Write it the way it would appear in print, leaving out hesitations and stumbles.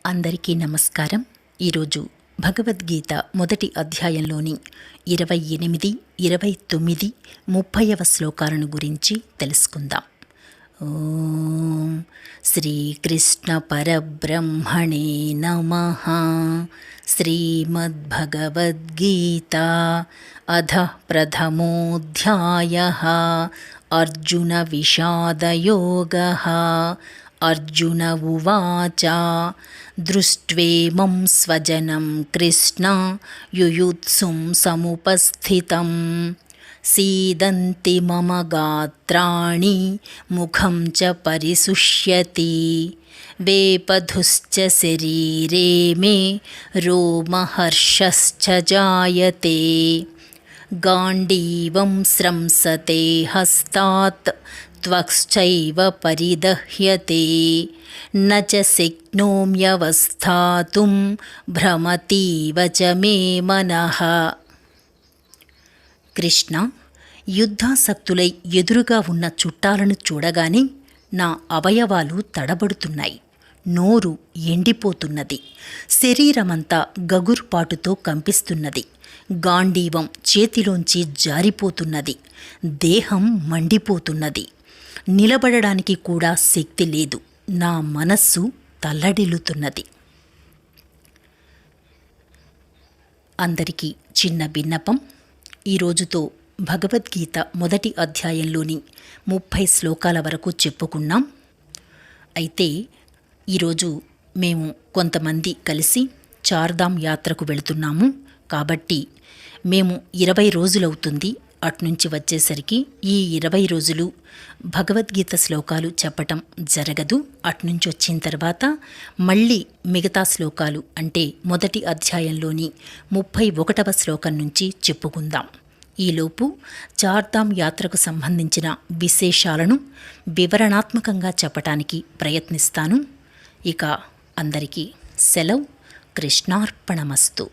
అందరికీ నమస్కారం. ఈరోజు భగవద్గీత మొదటి అధ్యాయంలోని 28, 29, 30వ శ్లోకాలను గురించి తెలుసుకుందాం. ఓం శ్రీకృష్ణ పరబ్రహ్మణే నమః. శ్రీమద్భగవద్గీత అథ ప్రథమోऽధ్యాయః. అర్జున విషాదయోగః. అర్జున ఉవాచ దృష్ట్వేమం స్వజనం కృష్ణ యుయుత్సుం సముపస్థితం సీదంతి మమ గాత్రాణి ముఖం చ పరిశుష్యతి వేపధుశ్చ శరీరే మే రోమహర్షశ్చ జాయతే గాండీవం స్రంసతే హస్తాత్ త్వక్శ్చైవ పరిదహ్యతే న చ శక్నోమ్యవస్థాతుం భ్రమతీవ చ మే మనః. కృష్ణ, యుద్ధాసక్తులై ఎదురుగా ఉన్న చుట్టాలను చూడగానే నా అవయవాలు తడబడుతున్నాయి. నోరు ఎండిపోతున్నది. శరీరమంతా గగుర్పాటుతో కంపిస్తున్నది. గాండీవం చేతిలోంచి జారిపోతున్నది. దేహం మండిపోతున్నది. నిలబడడానికి కూడా శక్తి లేదు. నా మనస్సు తల్లడిల్లుతున్నది. అందరికీ చిన్న విన్నపం. ఈరోజుతో భగవద్గీత మొదటి అధ్యాయంలోని 30 శ్లోకాల వరకు చెప్పుకున్నాం. అయితే ఈరోజు మేము కొంతమంది కలిసి చార్ధామ్ యాత్రకు వెళుతున్నాము. కాబట్టి మేము 20 రోజులవుతుంది అట్నుంచి వచ్చేసరికి. ఈ 20 రోజులు భగవద్గీత శ్లోకాలు చెప్పటం జరగదు. అట్నుంచి వచ్చిన తర్వాత మళ్ళీ మిగతా శ్లోకాలు అంటే మొదటి అధ్యాయంలోని 31వ శ్లోకం నుంచి చెప్పుకుందాం. ఈలోపు చార్ధామ్ యాత్రకు సంబంధించిన విశేషాలను వివరణాత్మకంగా చెప్పటానికి ప్రయత్నిస్తాను. ఇక అందరికీ సెలవు. కృష్ణార్పణమస్తు.